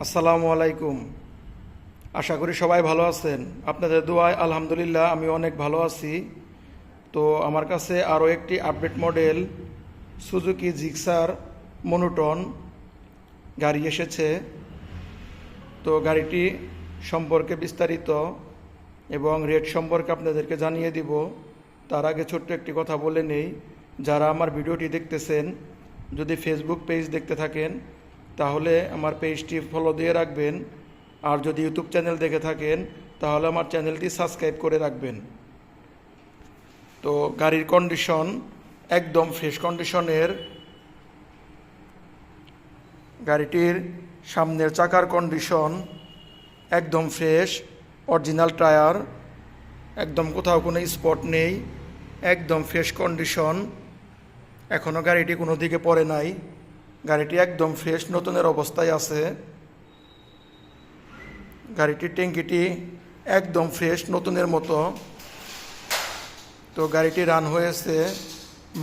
আসসালামু আলাইকুম। আশা করি সবাই ভালো আছেন। আপনাদের দোয়ায় আলহামদুলিল্লাহ আমি অনেক ভালো আছি। তো আমার কাছে আরও একটি update model Suzuki Gixxer monotone গাড়ি এসেছে। তো গাড়িটি সম্পর্কে বিস্তারিত এবং রেট সম্পর্কে আপনাদেরকে জানিয়ে দিব। তার আগে ছোট্ট একটি কথা বলে নেই, যারা আমার ভিডিওটি দেখতেছেন যদি ফেসবুক পেজ দেখতে থাকেন তাহলে আমার পেজটি ফলো দিয়ে রাখবেন, আর যদি ইউটিউব চ্যানেল দেখে থাকেন তাহলে আমার চ্যানেলটি সাবস্ক্রাইব করে রাখবেন। তো গাড়ির কন্ডিশন একদম ফ্রেশ কন্ডিশনের। গাড়িটির সামনের চাকার কন্ডিশন একদম ফ্রেশ, অরিজিনাল টায়ার, একদম কোথাও কোনো স্পট নেই, একদম ফ্রেশ কন্ডিশন। এখনও গাড়িটি কোনো দিকে পড়ে নাই, গাড়িটি একদম ফ্রেশ নতুনের অবস্থায় আছে। গাড়িটির ট্যাঙ্কিটি একদম ফ্রেশ নতুনের মতো। তো গাড়িটি রান হয়েছে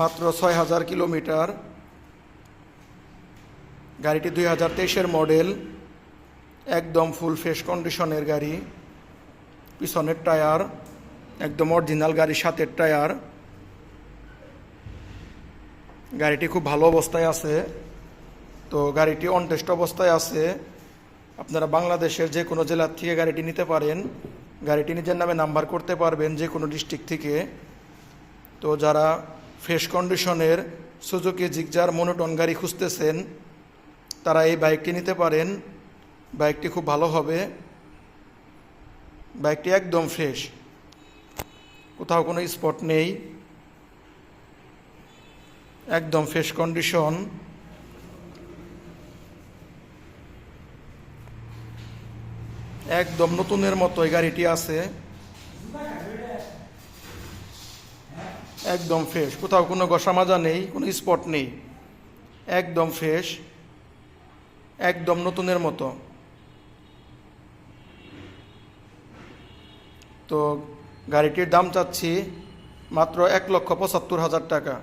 মাত্র ৬,০০০ কিলোমিটার। গাড়িটি ২০২৩-এর মডেল, একদম ফুল ফ্রেশ কন্ডিশনের গাড়ি। পিছনের টায়ার একদম অরিজিনাল গাড়ির সাথের টায়ার। গাড়িটি খুব ভালো অবস্থায় আছে। তো গাড়িটি অন টেস্ট অবস্থায় আছে। আপনারা বাংলাদেশের যে কোনো জেলার থেকে গাড়িটি নিতে পারেন। গাড়িটি নিজের নামে নাম্বার করতে পারবেন যে কোনো ডিস্ট্রিক্ট থেকে। তো যারা ফ্রেশ কন্ডিশনের সুজুকি জিক্সার মনোটন গাড়ি খুঁজতেছেন তারা এই বাইকটি নিতে পারেন। বাইকটি খুব ভালো হবে। বাইকটি একদম ফ্রেশ, কোথাও কোনো স্পট নেই, একদম ফ্রেশ কন্ডিশন। একদম নতুনের মতো এই গাড়িটি আছে, একদম ফ্রেশ, কোথাও কোনো ঘষা মাজা নেই, কোনো স্পট নেই, একদম ফ্রেশ, একদম নতুনের মতো। তো গাড়িটির দাম চাচ্ছি মাত্র ১,৭৫,০০০ টাকা।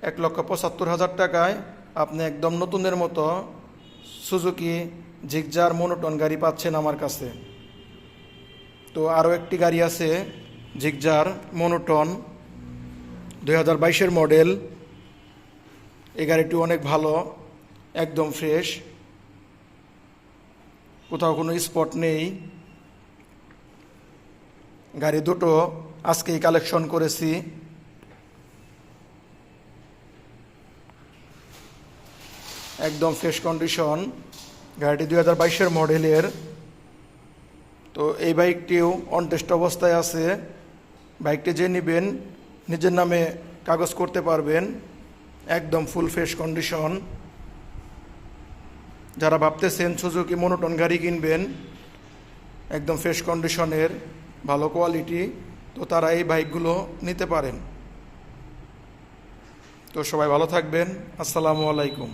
১,৭৫,০০০ টাকায় আপনি একদম নতুনের মতো সুজুকি জিক্সার মনোটন গাড়ি পাচ্ছেন আমার কাছে। তো আরও একটি গাড়ি আছে জিক্সার মনোটন ২০২২-এর মডেল। এই গাড়িটি অনেক ভালো, একদম ফ্রেশ, কোথাও কোনো স্পট নেই। গাড়ি দুটো আজকেই কালেকশন করেছি। একদম ফ্রেশ কন্ডিশন। গাড়িটি ২০২২-এর মডেলের। তো এই বাইকটিও অন টেস্ট অবস্থায় আছে। বাইকটি যে নেবেন নিজের নামে কাগজ করতে পারবেন। একদম ফুল ফ্রেশ কন্ডিশন। যারা ভাবতেছেন সুজুকি মনোটন গাড়ি কিনবেন একদম ফ্রেশ কন্ডিশনের, ভালো কোয়ালিটি, তো তারা এই বাইকগুলো নিতে পারেন। তো সবাই ভালো থাকবেন। আসসালামু আলাইকুম।